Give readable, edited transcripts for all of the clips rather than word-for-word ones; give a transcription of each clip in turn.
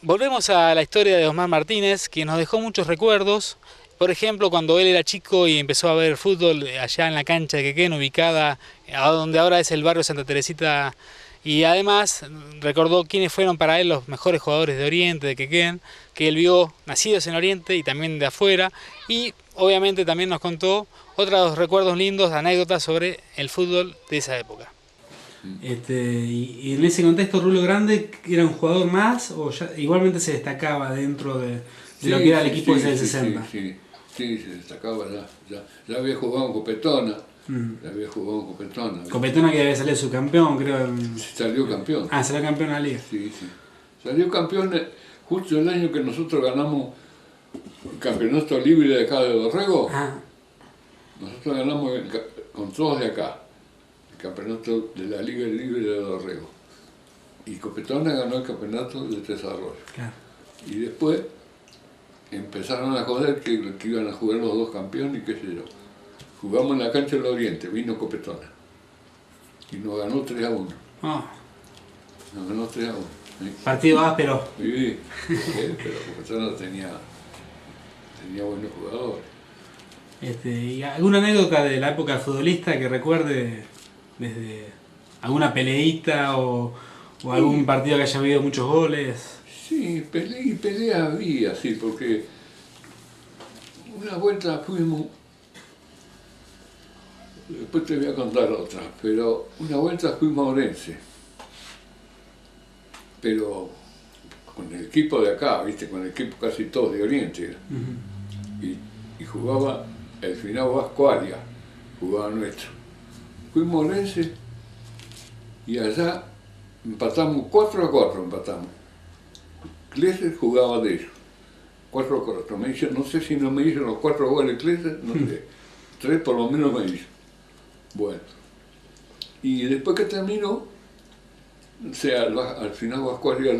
Volvemos a la historia de Osmar Martínez, que nos dejó muchos recuerdos. Por ejemplo, cuando él era chico y empezó a ver fútbol allá en la cancha de Quequén, ubicada a donde ahora es el barrio Santa Teresita, y además recordó quiénes fueron para él los mejores jugadores de Oriente, de Quequén, que él vio nacidos en Oriente y también de afuera, y obviamente también nos contó otros recuerdos lindos, anécdotas sobre el fútbol de esa época. Y en ese contexto, Rulo Grande era un jugador más o ya igualmente se destacaba dentro de lo que era el equipo ese del 60. Sí, se destacaba ya había jugado en Copetona. Ya había jugado en Copetona. Copetona que había salido subcampeón, creo. Salió campeón. Ah, salió campeón en la liga. Sí. Salió campeón justo el año que nosotros ganamos el campeonato libre de acá de Dorrego. Nosotros ganamos con todos de acá. Campeonato de la Liga Libre de Dorrego. Y Copetona ganó el campeonato de Tres Arroyos. Claro. Y después empezaron a joder que iban a jugar los dos campeones y qué sé yo. Jugamos en la cancha del Oriente, vino Copetona. Y nos ganó 3-1. Nos ganó 3-1. ¿Sí? Partido áspero. Sí, pero Copetona tenía buenos jugadores. ¿Y alguna anécdota de la época futbolista que recuerde desde alguna peleita o algún partido que haya habido muchos goles? Sí, pelea había, sí, porque una vuelta fuimos, después te voy a contar otra, pero una vuelta fuimos a Orense, pero con el equipo de acá, viste, con el equipo casi todos de Oriente, y jugaba el final Vasco Arias, jugaba nuestro. Fuimos a Orense y allá empatamos 4-4, empatamos. Cleser jugaba de ellos, 4-4. No sé si no me hizo los 4 goles Cleser, no sé. 3 por lo menos me hizo. Bueno. Y después que terminó, o sea, al final Vasco Arias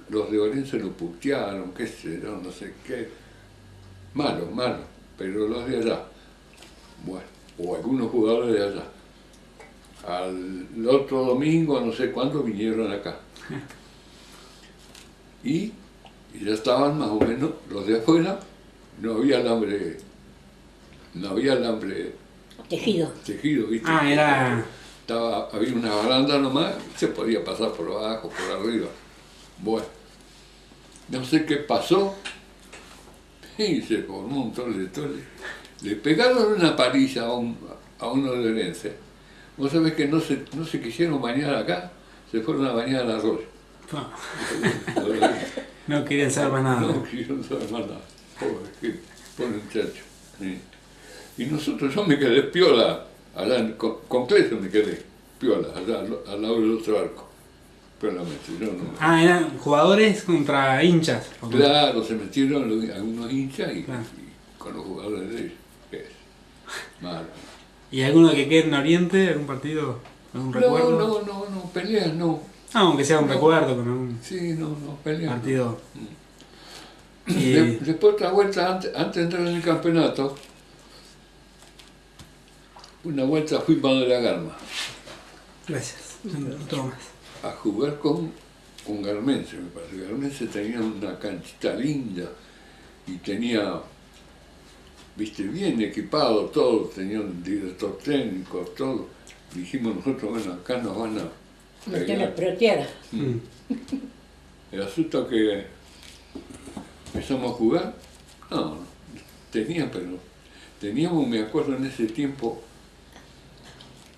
los de Orense lo putearon, qué sé yo, no sé qué. Malo, pero los de allá. Bueno, o algunos jugadores de allá. Al otro domingo, no sé cuándo, vinieron acá. Y ya estaban más o menos los de afuera, no había alambre Tejido, ¿viste? Era... Había una baranda nomás, se podía pasar por abajo, por arriba. Bueno, no sé qué pasó, y se formó un tole. Le pegaron una paliza a uno de Orense. Vos sabés que no se quisieron bañar acá, se fueron a bañar al arroyo. No querían saber más nada. No quisieron saber más nada. Pobre muchacho. Sí. Y nosotros, yo me quedé piola, allá con Cleso me quedé piola, allá al lado del otro arco. Piolamente, yo no. Eran jugadores contra hinchas. Claro, se metieron algunos hinchas y Claro. y con los jugadores de ellos. Es malo. ¿Y alguno que quede en Oriente, algún partido, algún recuerdo? No, peleas no. Aunque sea un No. recuerdo con algún Sí, no, peleas partido. no. Después otra vuelta, antes de entrar en el campeonato, una vuelta fui para de la Garma Gracias. No tomo más. a jugar con Garmense, me parece. Garmense tenía una canchita linda y tenía, viste, bien equipado todo, tenía un director técnico, todo. Dijimos nosotros, bueno, acá nos van a no tiene pegar. proteada. El asunto que empezamos a jugar, no, teníamos, me acuerdo en ese tiempo,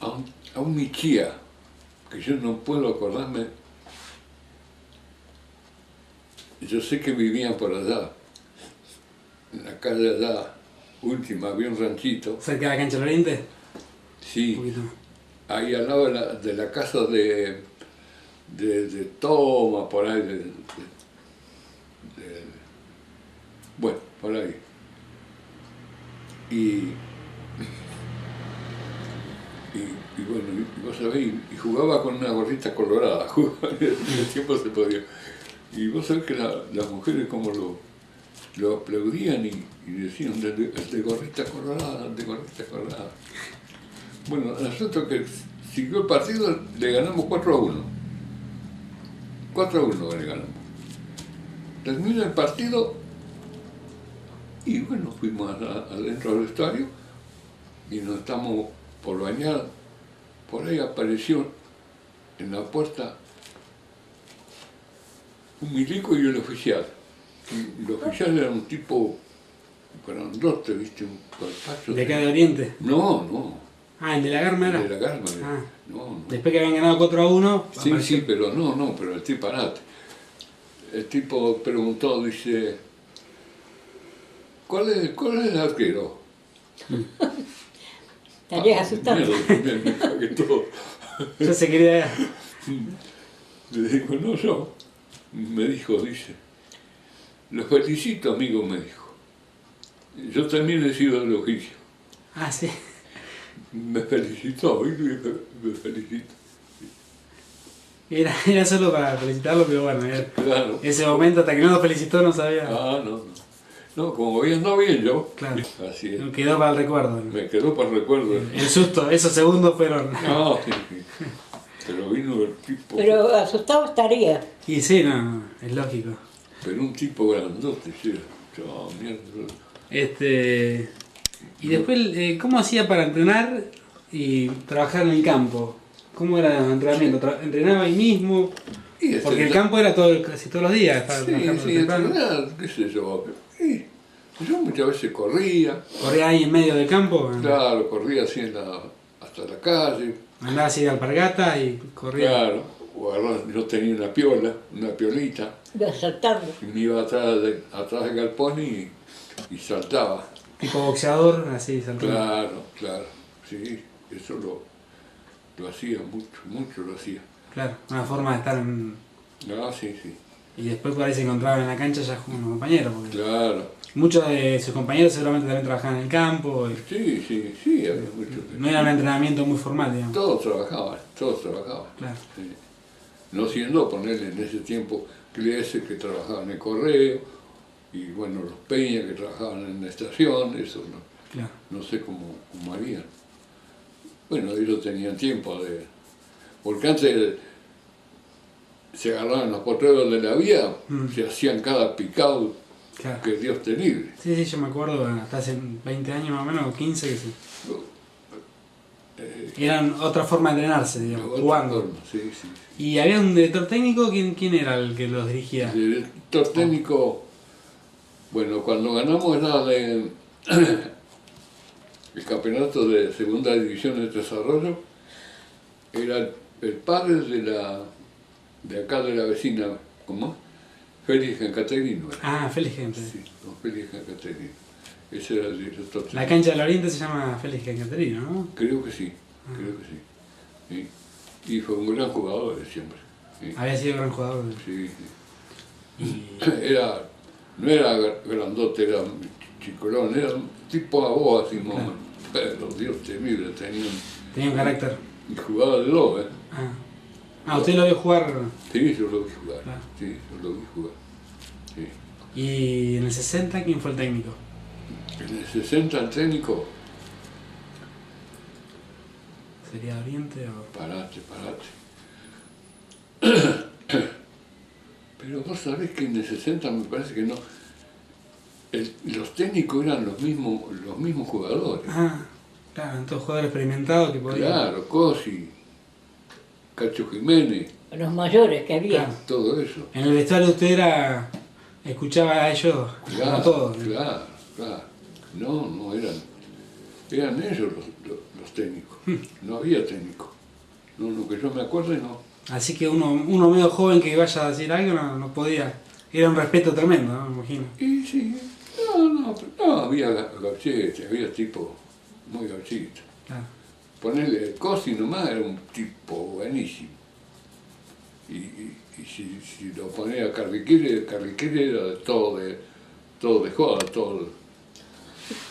a un Michía, que yo no puedo acordarme, yo sé que vivían por allá, en la calle allá, última, había un ranchito, ¿Cerca de la cancha del Oriente? sí, Un poquito. ahí al lado de la casa de Toma, por ahí, bueno, por ahí. Y bueno, y vos sabés, y jugaba con una gorrita colorada, en el tiempo se podía. Y vos sabés que las mujeres como lo aplaudían y decían, de gorrita colorada, de gorrita colorada. Bueno, el asunto que siguió el partido, le ganamos 4-1. 4-1 le ganamos. termina el partido y bueno, fuimos adentro del vestuario y nos estamos por bañar. Por ahí apareció en la puerta un milico y un oficial. Y el oficial era un tipo grandote, ¿viste? Un cuerpazo. ¿De acá de Oriente? No, no. Ah, ¿el de la Garma era? De la Garma. Ah. No, no. Después que habían ganado 4-1. Sí, apareció. sí, pero no, pero el tipo parate. El tipo preguntó, dice, ¿cuál es el arquero? Estarías asustado. Me cagué todo. Yo se quería. Le digo, no, yo. Me dijo, dice, lo felicito, amigo, me dijo. Yo también he sido del oficio. Ah, sí. Me felicitó, y me felicitó. Era solo para felicitarlo, pero bueno, Claro. ese momento hasta que no lo felicitó no sabía. Ah, no. No, como había andado bien yo. Claro. Así es. Quedó para el recuerdo. Me quedó para el recuerdo. El susto, esos segundos fueron. No, sí, sí. Pero vino el tipo. Pero asustado estaría. Y sí, no, es lógico. Pero un tipo grandote, sí. Oh, mierda. Y después, ¿cómo hacía para entrenar y trabajar en el campo? ¿Cómo era el entrenamiento? ¿Entrenaba ahí mismo? Y Porque el campo era casi todos los días. Estaba Sí, trabajando sí, temprano. entrenar, qué sé yo. Sí. Yo muchas veces corría, Corría ahí en medio del campo. claro, corría así hasta la calle, Andaba así de alpargata y corría. claro. O yo tenía una piolita, Iba saltando. y me iba atrás del galpón y saltaba. Tipo boxeador, así saltando. Claro, sí, eso lo hacía mucho lo hacía. Claro, una forma de estar en. Ah, sí, Y después por ahí se encontraban en la cancha ya con unos compañeros. Porque claro. muchos de sus compañeros seguramente también trabajaban en el campo. Sí, había mucho. No era un entrenamiento muy formal, digamos. Todos trabajaban. Claro. Sí. No siendo ponerle en ese tiempo Clese que trabajaban en el correo, y bueno, los Peña que trabajaban en la estación, eso Claro. no sé cómo harían. Bueno, ellos tenían tiempo porque antes se agarraban los potreros de la vía, se hacían cada picado Claro. que Dios te libre. Sí, yo me acuerdo, hasta hace 20 años más o menos, o 15, que sí. Eran otra forma de entrenarse, digamos, Otra jugando. forma, sí. ¿Y había un director técnico? ¿Quién era el que los dirigía? El director técnico, bueno, cuando ganamos el campeonato de segunda división de desarrollo, era el padre de acá de la vecina, ¿cómo? Félix Caterino. Ah, Félix Gente. Sí, don Félix Caterino. Ese era el director técnico. La cancha del Oriente se llama Félix Caterino, ¿no? Creo que sí. Sí. Y fue un gran jugador siempre. Sí. Había sido gran jugador. Sí. Y No era grandote, era chicolón, era un tipo a vos así, más o menos. Pero Dios te libre, tenía un carácter. y jugaba de dos, ¿eh? Usted lo vio jugar. Sí, yo lo vi jugar. Claro. Sí, yo lo vi jugar. Sí. Y en el 60, ¿quién fue el técnico? En el 60 el técnico, ¿Sería Oriente o...? parate. Pero vos sabés que en el 60 me parece que no. Los técnicos eran los mismos jugadores. Claro, entonces jugadores experimentados que podían... Claro, Cosi, Cacho Jiménez, Los mayores que había. Claro. todo eso. En el vestuario usted escuchaba a ellos como todos. Claro. No, eran ellos los técnicos. No había técnico. No, que yo me acuerdo no. Así que uno medio joven que vaya a decir algo no podía. Era un respeto tremendo, ¿no? Me imagino. Y sí, no, había gauchete, había tipo muy gauchito. Claro. Ponerle el Cosi nomás era un tipo buenísimo. Y si lo ponía a Carriquere era de todo de joda,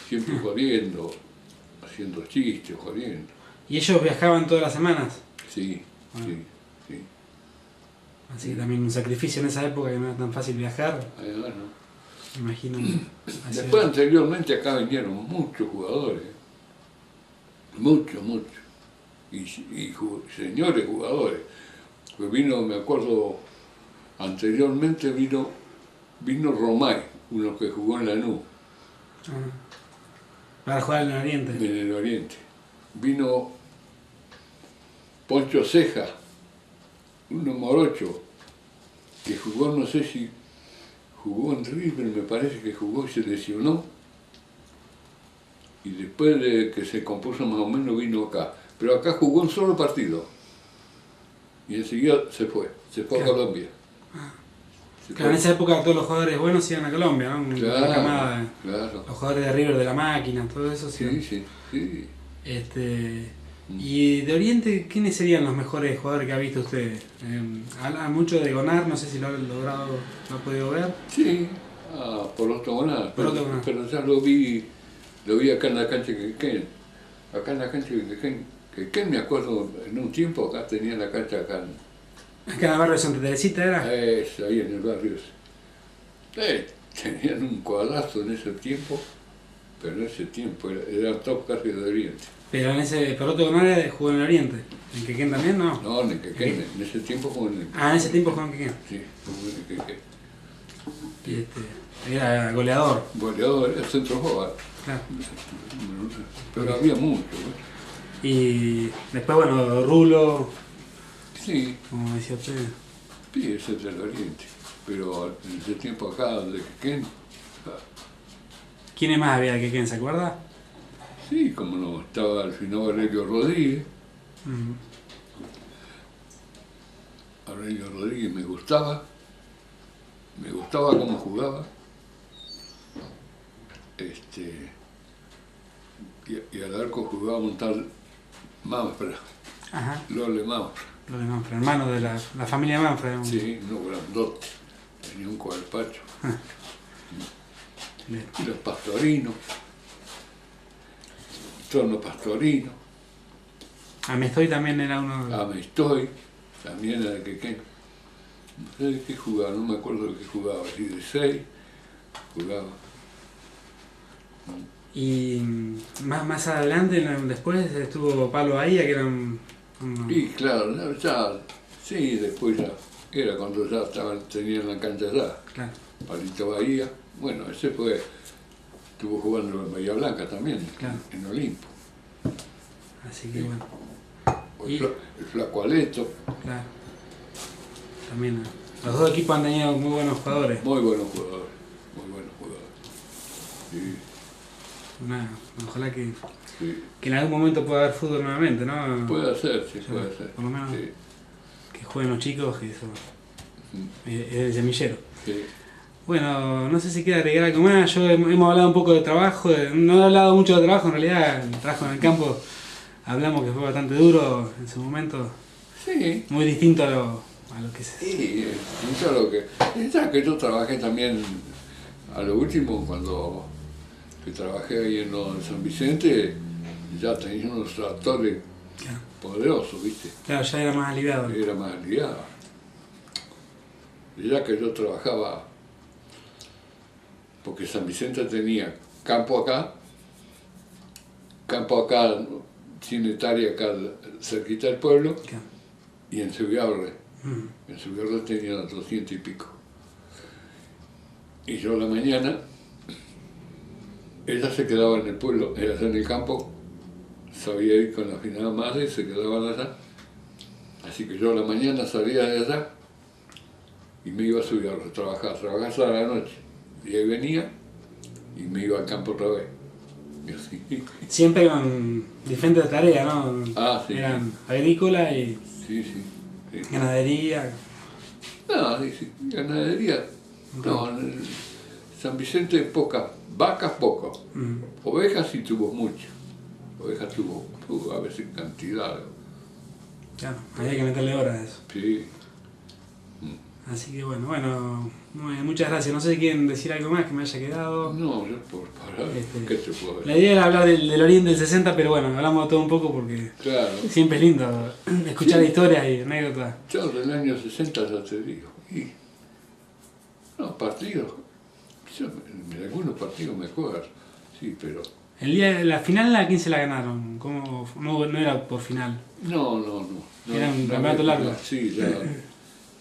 siempre jodiendo, haciendo chistes, jodiendo. ¿Y ellos viajaban todas las semanas? Sí. Así que también un sacrificio en esa época que no era tan fácil viajar. Bueno. Me imagino. Después anteriormente acá vinieron muchos jugadores. Muchos. Y señores jugadores. Pues me acuerdo, anteriormente vino vino Romay, uno que jugó en Lanús, Para jugar en el Oriente. en el Oriente. Vino Poncho Ceja, uno morocho, que jugó, no sé si jugó en River, me parece que jugó y se lesionó. Y después de que se compuso más o menos vino acá. Pero acá jugó un solo partido. Y enseguida se fue a Colombia. Se Claro, en fue. esa época todos los jugadores buenos iban a Colombia, ¿no? Claro, Una camada de- claro. Los jugadores de River de la máquina, todo eso. Sí, sí, sí. Y de Oriente, ¿quiénes serían los mejores jugadores que ha visto usted? Habla mucho de Gonar, no sé si lo ha logrado, lo ha podido ver. Sí, por octogonal. Por octogonal. Pero ya lo vi acá en la cancha de Quequén. Acá en la cancha de Quequén, me acuerdo, en un tiempo acá tenía la cancha acá Acá en el barrio de Santa Teresita era. ahí en el barrio ese. Tenían un cuadrazo en ese tiempo, pero en ese tiempo era top casi de Oriente. Pero en ese Poroto Gonar jugó en el Oriente. ¿En Quequén también? No. No, en el Quequén, en ese tiempo jugó en el Ah, en ese tiempo jugó en Quequén. Sí, jugó en el Quequén. Y era goleador. Goleador, era centro forward. Claro. Pero había mucho, ¿eh? Y después, bueno, Rulo, Sí, como decía usted. sí, ese es del Oriente. Pero en ese tiempo acá, de Quequén, ¿Quién más había de Quequén, se acuerda? sí, como no, estaba al final Aurelio Rodríguez. Mm. Aurelio Rodríguez me gustaba cómo jugaba. Y al arco jugaba un tal Manfred, Ajá, Lole Manfred. lo de Manfred, hermano de la familia Manfred. Sí, no grandote, tenía un cuerpacho. Bien. Y los Pastorinos, Trono Pastorino, Amestoy también era uno de... Amestoy, también era de Quequén. No sé de qué jugaba, no me acuerdo de qué jugaba, así de 6 jugaba. Y más adelante, después estuvo Pablo Bahía, que era un... Y claro, ya, sí, después ya, era cuando ya tenían la cancha ya, Claro, Palito Bahía, bueno, ese fue, estuvo jugando en Bahía Blanca también, Claro. en Olimpo. así que Sí. bueno, O Y- el Flaco Aleto, claro. También los dos equipos han tenido muy buenos jugadores. muy buenos jugadores, muy buenos jugadores. Sí, Ojalá que sí. en algún momento pueda haber fútbol nuevamente, ¿no? Puede ser, sí, Sí, puede ser. por lo menos. Sí, Que jueguen los chicos, que eso Mm. es el semillero. sí. Bueno, no sé si quiere agregar algo más. Hemos hablado un poco de trabajo, no he hablado mucho de trabajo, en realidad el trabajo en el campo hablamos que fue bastante duro en su momento, Sí, muy distinto a lo que se... sí, eso es lo que. Ya que yo trabajé también a lo último, cuando que trabajé ahí en San Vicente, ya tenía unos tractores Claro, poderosos, ¿viste? claro, ya era más aliviado. Era más aliado. Y ya que yo trabajaba, porque San Vicente tenía campo acá, sin hectárea acá cerquita del pueblo, Claro. y en Subiabre. Mm, En Subiabre tenía 200 y pico. Y yo a la mañana, ella se quedaba en el pueblo, era allá en el campo, sabía ir con la finada madre y se quedaban allá. Así que yo a la mañana salía de allá y me iba a Subiabre a trabajar hasta la noche. Y ahí venía y me iba al campo otra vez. Y así. Siempre con diferentes tareas, ¿no? Ah, sí. Eran agrícola y Sí, sí. Sí. ganadería. No, sí, ganadería. No, en el San Vicente pocas, vacas poco. Mm, Ovejas sí tuvo mucho. Ovejas tuvo a veces cantidad. claro, había que meterle horas a eso. Sí. Así que bueno, muy bien, muchas gracias. No sé si quieren decir algo más que me haya quedado. No, yo por parar, Este, ¿qué te puedo La decir? idea era hablar del Oriente del 60, pero bueno, hablamos de todo un poco porque Claro, siempre es lindo escuchar Sí. historias y anécdotas. yo del año 60 ya te digo. Y, no, partidos. Yo, en algunos partidos me acuerdo, sí, pero. La final, ¿a quién se la ganaron? ¿Cómo? No era por final. No. Era un No, campeonato largo. Sí,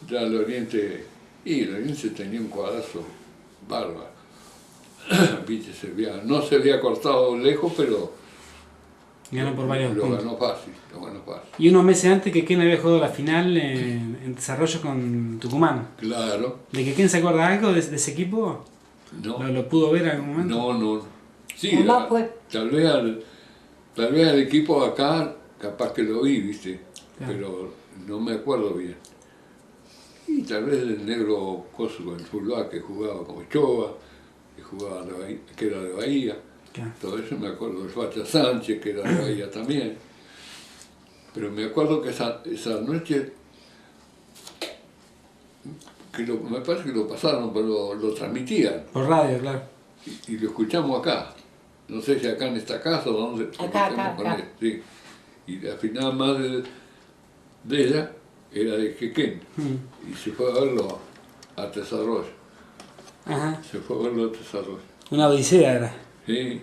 ya el Oriente. Y el Oriente tenía un cuadrazo bárbaro. Viste, no se había cortado lejos, pero Ganó por varios lo puntos. ganó fácil, lo ganó fácil. Y unos meses antes que Ken había jugado la final en desarrollo con Tucumán. Claro, ¿De que Ken se acuerda algo de ese equipo? no, ¿Lo pudo ver en algún momento? no. Sí, Además, pues, tal vez al equipo acá, capaz que lo vi, viste, Claro. pero no me acuerdo bien. Y tal vez el negro Coso con el fullback que jugaba como Chova, que jugaba que era de Bahía. Claro. Todo eso me acuerdo, el Facha Sánchez, que era de Bahía también. Pero me acuerdo que esa noche, me parece que lo pasaron, pero lo transmitían Por radio, claro. y lo escuchamos acá. No sé si acá en esta casa o dónde. Acá. Sí. Y la final más de ella era de Quequén. Y se fue a verlo a Desarrollo. Ajá. Se fue a verlo a Desarrollo. Una odisea era. Sí.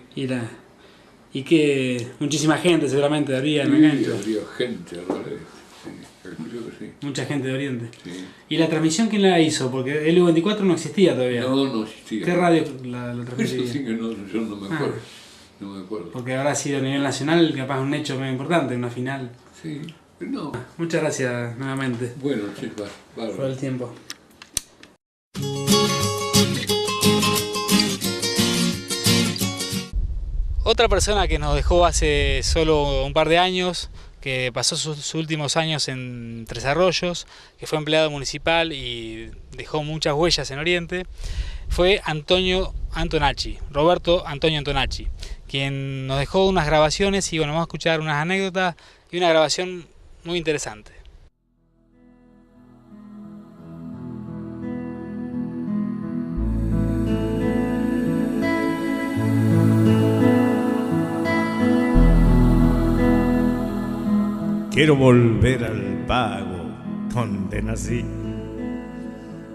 Y que muchísima gente seguramente había en la cancha. Habría gente alrededor. Sí, calculo que sí. Mucha gente de Oriente. Sí. ¿Y la transmisión quién la hizo? Porque el U24 no existía todavía. No existía. ¿Qué radio la Eso transmitía? sí que yo no me acuerdo. No me acuerdo. Porque habrá sido a nivel nacional capaz un hecho muy importante, una final. Sí, pero no. Muchas gracias nuevamente Bueno, sí, por bárbaro. el tiempo. Otra persona que nos dejó hace solo un par de años, que pasó sus últimos años en Tres Arroyos, que fue empleado municipal y dejó muchas huellas en Oriente, fue Antonio Antonacci, Roberto Antonio Antonacci, quien nos dejó unas grabaciones y bueno, vamos a escuchar unas anécdotas y una grabación muy interesante. Quiero volver al pago donde nací,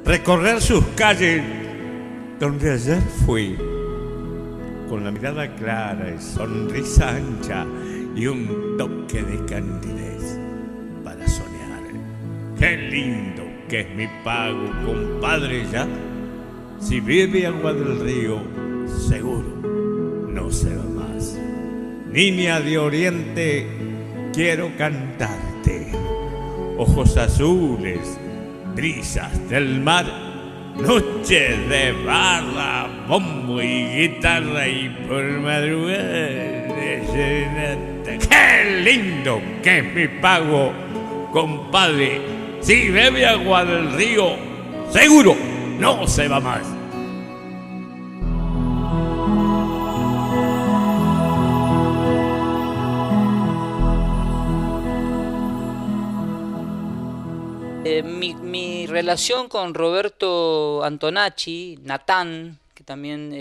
recorrer sus calles donde ayer fui, con la mirada clara y sonrisa ancha y un toque de candidez para soñar. Qué lindo que es mi pago, compadre, ya. Si bebe agua del río, seguro no se va más. Niña de Oriente, quiero cantarte. Ojos azules, brisas del mar, noche de barra, bombo y guitarra y por madrugada de serenata. ¡Qué lindo que es mi pago, compadre! Si bebe agua del río, seguro no se va más. Mi relación con Roberto Antonacci, Natán, que también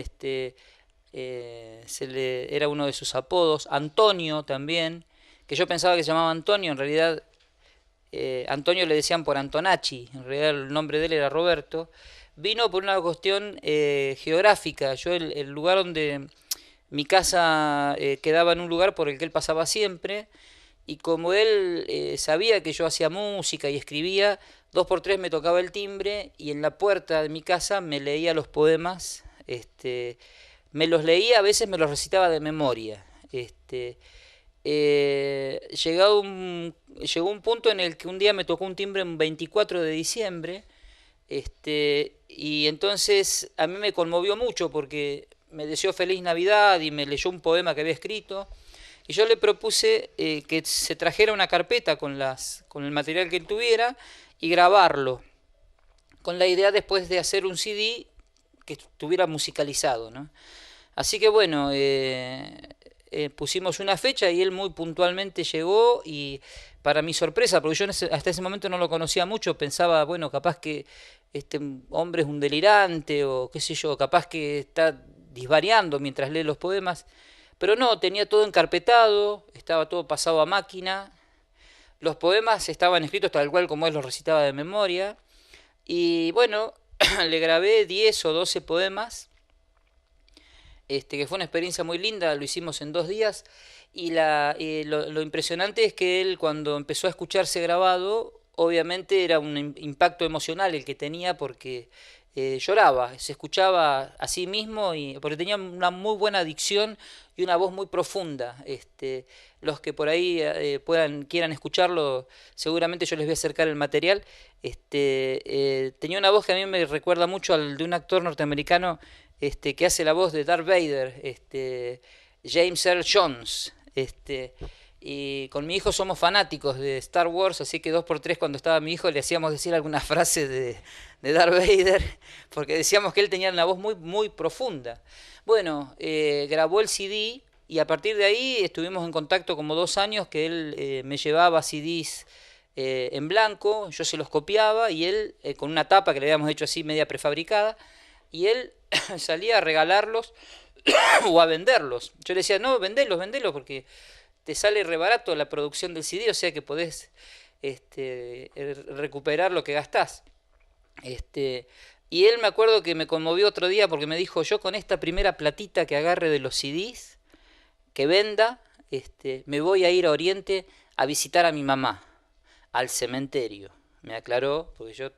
era uno de sus apodos, Antonio también, que yo pensaba que se llamaba Antonio, en realidad Antonio le decían por Antonacci, en realidad el nombre de él era Roberto, vino por una cuestión geográfica. Yo el lugar donde mi casa quedaba en un lugar por el que él pasaba siempre, y como él sabía que yo hacía música y escribía, 2 por 3 me tocaba el timbre y en la puerta de mi casa me leía los poemas, me los leía, a veces me los recitaba de memoria. Llegó un punto en el que un día me tocó un timbre un 24 de diciembre, y entonces a mí me conmovió mucho porque me deseó feliz Navidad y me leyó un poema que había escrito. Y yo le propuse que se trajera una carpeta con el material que él tuviera y grabarlo, con la idea después de hacer un CD que estuviera musicalizado, ¿no? Así que bueno, pusimos una fecha y él muy puntualmente llegó, y para mi sorpresa, porque yo hasta ese momento no lo conocía mucho, pensaba, bueno, capaz que este hombre es un delirante o qué sé yo, capaz que está disvariando mientras lee los poemas. Pero no, tenía todo encarpetado, estaba todo pasado a máquina, los poemas estaban escritos tal cual como él los recitaba de memoria, y bueno, le grabé 10 o 12 poemas, que fue una experiencia muy linda, lo hicimos en 2 días, y lo impresionante es que él cuando empezó a escucharse grabado, obviamente era un impacto emocional el que tenía, porque lloraba, se escuchaba a sí mismo, porque tenía una muy buena dicción y una voz muy profunda. Los que por ahí quieran escucharlo, seguramente yo les voy a acercar el material. Tenía una voz que a mí me recuerda mucho al de un actor norteamericano que hace la voz de Darth Vader, James Earl Jones. Y con mi hijo somos fanáticos de Star Wars, así que 2x3 cuando estaba mi hijo le hacíamos decir algunas frases de Darth Vader, porque decíamos que él tenía una voz muy, muy profunda. Bueno, grabó el CD y a partir de ahí estuvimos en contacto como 2 años, que él me llevaba CDs en blanco, yo se los copiaba y él, con una tapa que le habíamos hecho así media prefabricada, y él salía a regalarlos o a venderlos. Yo le decía, no, vendelos, porque te sale re barato la producción del CD, o sea que podés recuperar lo que gastás. Y él, me acuerdo que me conmovió otro día porque me dijo, yo con esta primera platita que agarre de los CDs, que venda, me voy a ir a Oriente a visitar a mi mamá, al cementerio. Me aclaró, porque yo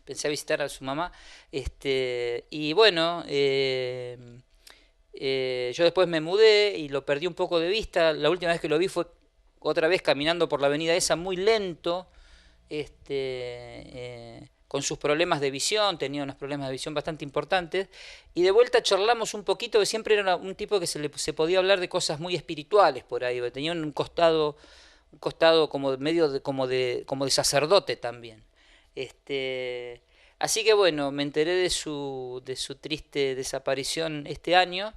pensé a visitar a su mamá. Y bueno, yo después me mudé y lo perdí un poco de vista. La última vez que lo vi fue otra vez caminando por la avenida esa, muy lento, con sus problemas de visión, tenía unos problemas de visión bastante importantes, y de vuelta charlamos un poquito, que siempre era un tipo que se podía hablar de cosas muy espirituales por ahí, tenía un costado como medio como de sacerdote también. Así que bueno, me enteré de su triste desaparición este año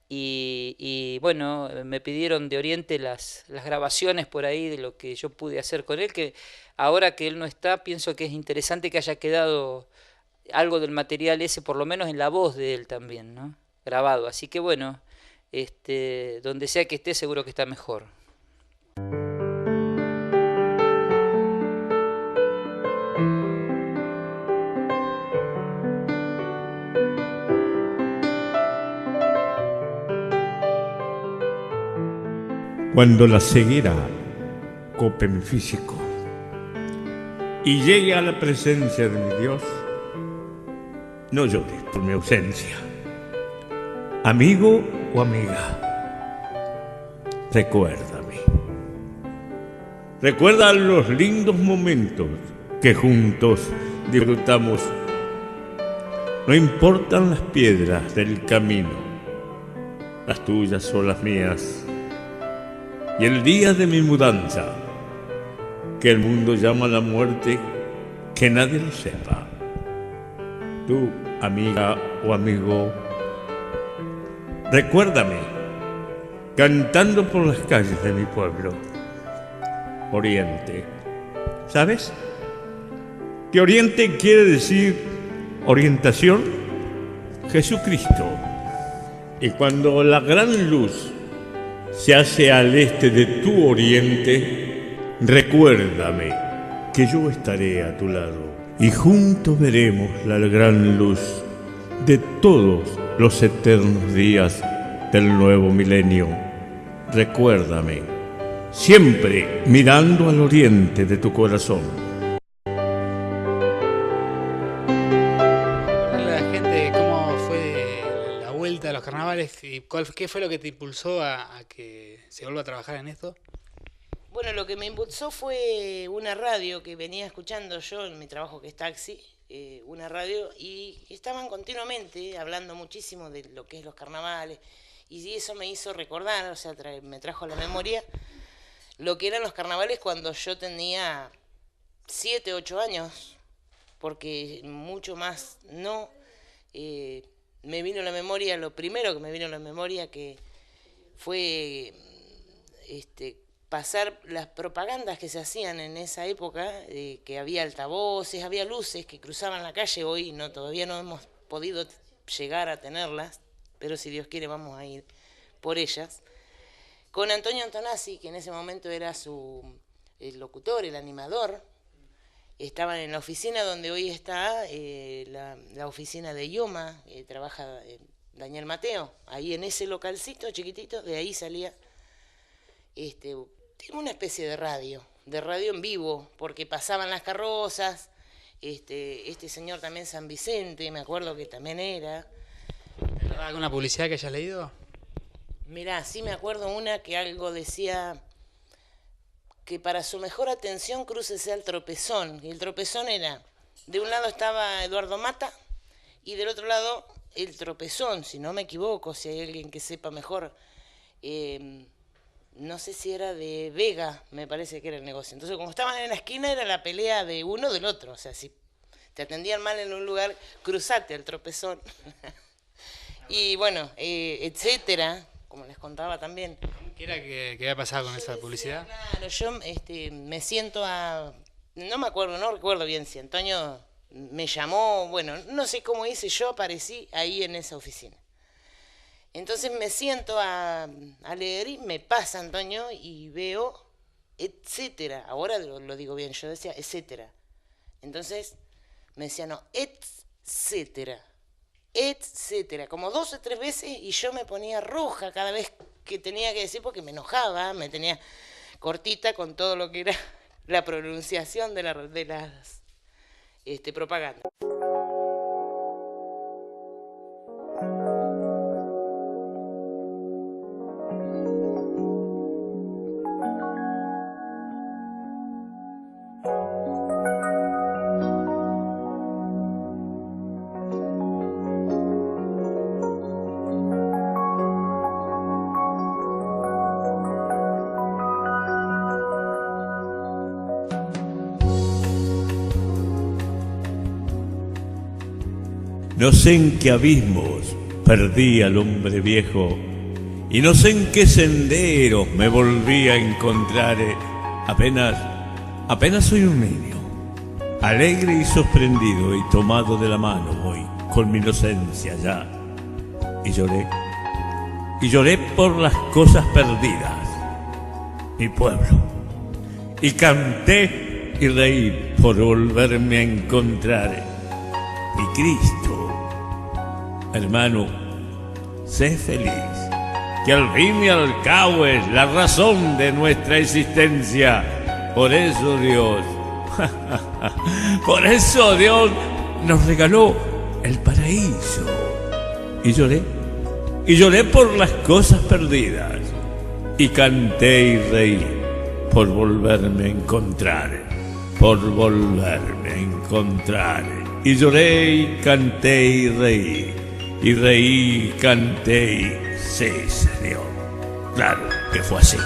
y bueno, me pidieron de Oriente las grabaciones por ahí de lo que yo pude hacer con él, que ahora que él no está, pienso que es interesante que haya quedado algo del material ese, por lo menos en la voz de él también, ¿no? Grabado. Así que bueno, donde sea que esté, seguro que está mejor. Cuando la ceguera cope mi físico y llegue a la presencia de mi Dios, no llores por mi ausencia. Amigo o amiga, recuérdame. Recuerda los lindos momentos que juntos disfrutamos. No importan las piedras del camino, las tuyas o las mías. Y el día de mi mudanza, que el mundo llama la muerte, que nadie lo sepa. Tú, amiga o amigo, recuérdame, cantando por las calles de mi pueblo, Oriente. ¿Sabes? ¿Qué Oriente quiere decir orientación? Jesucristo. Y cuando la gran luz se hace al este de tu oriente, recuérdame que yo estaré a tu lado y juntos veremos la gran luz de todos los eternos días del nuevo milenio. Recuérdame, siempre mirando al oriente de tu corazón. Contarle a la gente cómo fue la vuelta a los carnavales y qué fue lo que te impulsó a que se vuelva a trabajar en esto. Bueno, lo que me impulsó fue una radio que venía escuchando yo en mi trabajo, que es taxi, una radio, y estaban continuamente hablando muchísimo de lo que es los carnavales, y eso me hizo recordar, o sea, me trajo a la memoria lo que eran los carnavales cuando yo tenía 7, 8 años, porque mucho más no. Me vino a la memoria, lo primero que me vino a la memoria que fue pasar las propagandas que se hacían en esa época, que había altavoces, había luces que cruzaban la calle. Hoy todavía no hemos podido llegar a tenerlas, pero si Dios quiere vamos a ir por ellas. Con Antonio Antonazzi, que en ese momento era el locutor, el animador. Estaban en la oficina donde hoy está la oficina de Ioma, trabaja Daniel Mateo, ahí en ese localcito chiquitito, de ahí salía una especie de radio en vivo, porque pasaban las carrozas, Este señor también San Vicente, me acuerdo que también era. ¿Alguna publicidad que hayas leído? Mirá, sí me acuerdo una que algo decía que para su mejor atención crúcese al tropezón. Y el tropezón era, de un lado estaba Eduardo Mata y del otro lado el tropezón, si no me equivoco, si hay alguien que sepa mejor. No sé si era de Vega, me parece que era el negocio. Entonces, como estaban en la esquina, era la pelea de uno del otro. O sea, si te atendían mal en un lugar, cruzate al tropezón. Y bueno, etcétera, como les contaba también. ¿Qué era que había pasado con esa publicidad? Claro, yo me siento no me acuerdo, no recuerdo bien si Antonio me llamó, bueno, no sé cómo hice, yo aparecí ahí en esa oficina. Entonces me siento a leer y me pasa Antonio y veo, etcétera. Ahora lo digo bien, yo decía etcétera. Entonces me decía, no, etcétera. Etcétera, como 2 o 3 veces y yo me ponía roja cada vez que tenía que decir porque me enojaba, me tenía cortita con todo lo que era la pronunciación de las propagandas. No sé en qué abismos perdí al hombre viejo y no sé en qué senderos me volví a encontrar. Apenas soy un niño, alegre y sorprendido y tomado de la mano voy con mi inocencia ya. Y lloré por las cosas perdidas, mi pueblo, y canté y reí por volverme a encontrar. Mi Cristo, hermano, sé feliz, que al fin y al cabo es la razón de nuestra existencia. Por eso Dios nos regaló el paraíso. Y lloré por las cosas perdidas, y canté y reí por volverme a encontrar, Y lloré y canté y reí y canté y sí, Señor, claro que fue así.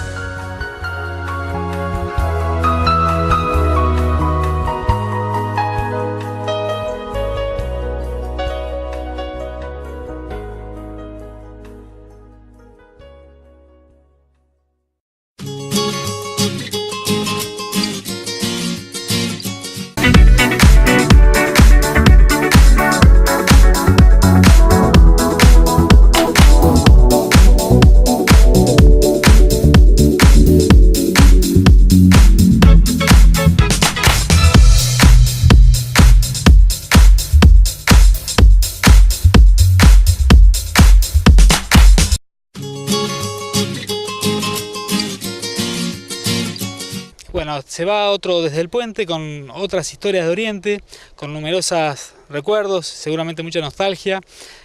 Bueno, se va otro desde el puente con otras historias de Oriente, con numerosos recuerdos, seguramente mucha nostalgia.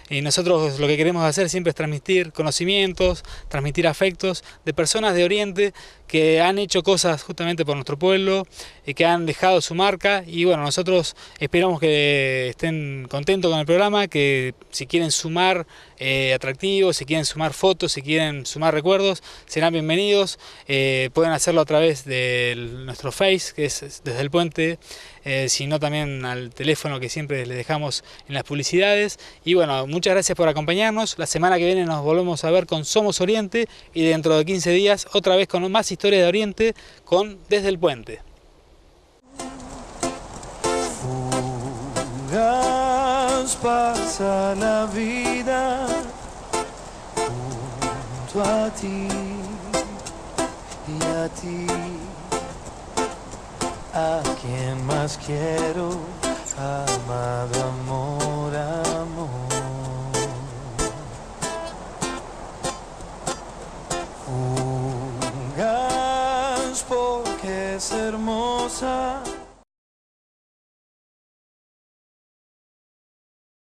Y nosotros lo que queremos hacer siempre es transmitir conocimientos, transmitir afectos de personas de Oriente que han hecho cosas justamente por nuestro pueblo y que han dejado su marca. Y bueno, nosotros esperamos que estén contentos con el programa, que si quieren sumar atractivos, si quieren sumar fotos, si quieren sumar recuerdos, serán bienvenidos. Pueden hacerlo a través de nuestro Face, que es Desde el Puente, sino también al teléfono que siempre les dejamos en las publicidades. Y bueno, muchas gracias por acompañarnos. La semana que viene nos volvemos a ver con Somos Oriente y dentro de 15 días otra vez con más historias de Oriente con Desde el Puente. Fugaz pasa la vida junto a ti y a ti. A quien más quiero, amado amor.